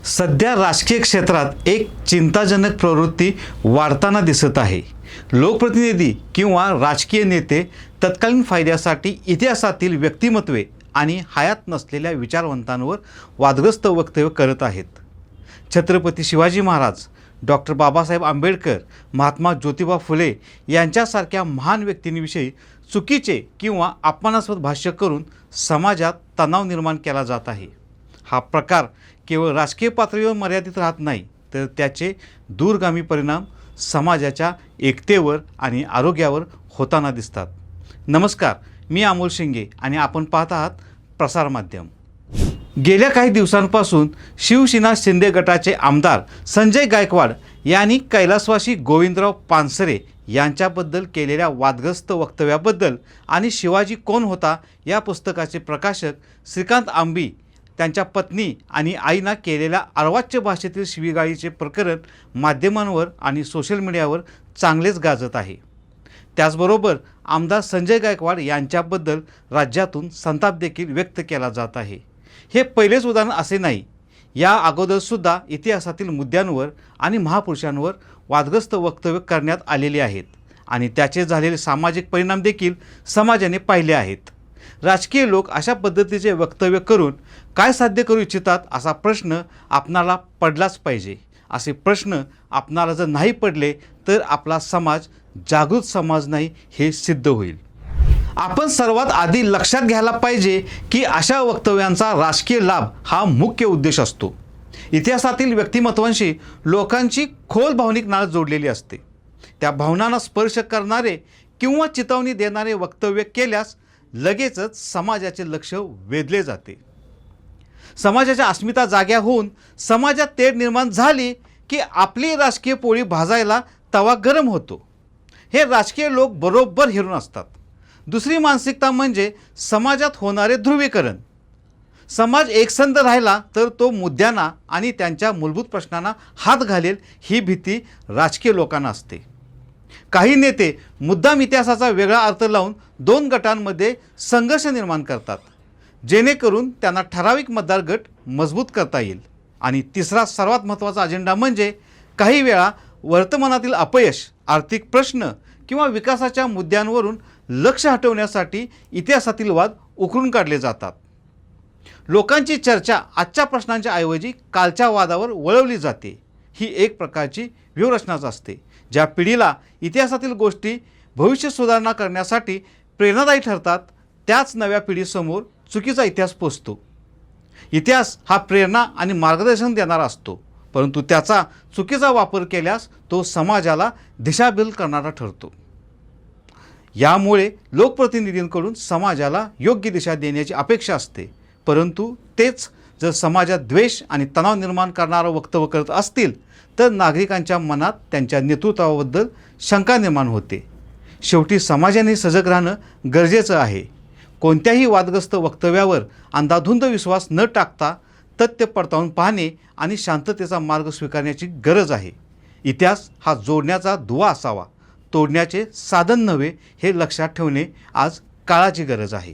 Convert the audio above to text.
सध्या राजकीय क्षेत्रात एक चिंताजनक प्रवृत्ती वाढताना दिसत आहे। लोकप्रतिनिधी किंवा राजकीय नेते तत्कालीन फायद्यासाठी इतिहासातील व्यक्तिमत्वे आणि हयात नसलेल्या विचारवंतांवर वादग्रस्त वक्तव्य करत आहेत। छत्रपती शिवाजी महाराज, डॉक्टर बाबासाहेब आंबेडकर, महात्मा ज्योतिबा फुले यांच्यासारख्या महान व्यक्तींविषयी चुकीचे किंवा अपमानास्पद भाष्य करून समाजात तणाव निर्माण केला जात आहे। हा प्रकार केवळ राजकीय पातळीवर मर्यादित राहत नाही, तर त्याचे दूरगामी परिणाम समाजाच्या एकतेवर आणि आरोग्यावर होताना दिसतात। नमस्कार, मी अमोल शिंगे आणि आपण पाहत आहात प्रसार माध्यम। गेल्या काही दिवसांपासून शिवसेना शिंदे गटाचे आमदार संजय गायकवाड यांनी कैलासवासी गोविंदराव पानसरे यांच्याबद्दल केलेल्या वादग्रस्त वक्तव्याबद्दल आणि शिवाजी कोण होता या पुस्तकाचे प्रकाशक श्रीकांत आंबी त्यांच्या पत्नी आणि आईना केलेल्या अर्वाच्य भाषेतील शिवीगाळीचे प्रकरण माध्यमांवर आणि सोशल मीडियावर चांगलेच गाजत आहे। त्याचबरोबर आमदार संजय गायकवाड यांच्याबद्दल राज्यातून संताप देखील व्यक्त केला जात आहे। हे पहिलेच उदाहरण असे नाही, या अगोदरसुद्धा इतिहासातील मुद्द्यांवर आणि महापुरुषांवर वादग्रस्त वक्तव्य करण्यात आलेले आहेत आणि त्याचे झालेले सामाजिक परिणाम देखील समाजाने पाहिले आहेत। राजकीय लोक अशा पद्धतीचे वक्तव्य करून काय साध्य करू इच्छितात असा प्रश्न आपणाला पडलाच पाहिजे। असे प्रश्न आपणाला जर नाही पडले तर आपला समाज जागृत समाज नाही हे सिद्ध होईल। आपण सर्वात आधी लक्षात घ्यायला पाहिजे की अशा वक्तव्यांचा राजकीय लाभ हा मुख्य उद्देश असतो। इतिहासातील व्यक्तिमत्वांशी लोकांची खोल भावनिक नाळ जोडलेली असते। त्या भावनांना स्पर्श करणारे किंवा चितावणी देणारे वक्तव्य केल्यास लगेचच समाजाचे लक्ष वेधले जाते। समाजाच्या अस्मिता जाग्या होऊन समाजात तेढ निर्माण झाली की आपली राजकीय पोळी भाजायला तवा गरम होतो। हे राजकीय लोक बरोबर हेरून असतात। दुसरी मानसिकता म्हणजे समाजात होणारे ध्रुवीकरण। समाज एकसंध राहिला तर तो मुद्द्यांना आणि त्यांच्या मूलभूत प्रश्नांना हात घालेल ही भीती राजकीय लोकांना असते। काही नेते मुद्दाम इतिहासाचा वेगळा अर्थ लावून दोन गटांमध्ये संघर्ष निर्माण करतात, जेणेकरून त्यांना ठराविक मतदार गट मजबूत करता येईल। आणि तिसरा सर्वात महत्त्वाचा अजेंडा म्हणजे काही वेळा वर्तमानातील अपयश, आर्थिक प्रश्न किंवा विकासाच्या मुद्द्यांवरून लक्ष हटवण्यासाठी इतिहासातील वाद उकरून काढले जातात। लोकांची चर्चा आजच्या प्रश्नांच्या ऐवजी कालच्या वादावर वळवली जाते। ही एक प्रकारची व्यूहरचनाच असते, ज्या पिढीला इतिहासातील गोष्टी भविष्य सुधारणा करण्यासाठी प्रेरणादायी ठरतात त्याच नव्या पिढीसमोर चुकीचा इतिहास पोचतो। इतिहास हा प्रेरणा आणि मार्गदर्शन देणारा असतो, परंतु त्याचा चुकीचा वापर केल्यास तो समाजाला दिशाभूल करणारा ठरतो। यामुळे लोकप्रतिनिधींकडून समाजाला योग्य दिशा देण्याची अपेक्षा असते, परंतु तेच जर समाजात द्वेष आणि तणाव निर्माण करणारं वक्तव्य करत असतील तर नागरिकांच्या मनात त्यांच्या नेतृत्वाबद्दल शंका निर्माण होते। शेवटी समाजाने सजग राहणं गरजेचं आहे। कोणत्याही वादग्रस्त वक्तव्यावर अंधाधुंद विश्वास न टाकता तथ्य पडताळून पाहणे आणि शांततेचा मार्ग स्वीकारण्याची गरज आहे। इतिहास हा जोडण्याचा दुवा असावा, तोडण्याचे साधन नव्हे हे लक्षात ठेवणे आज काळाची गरज आहे।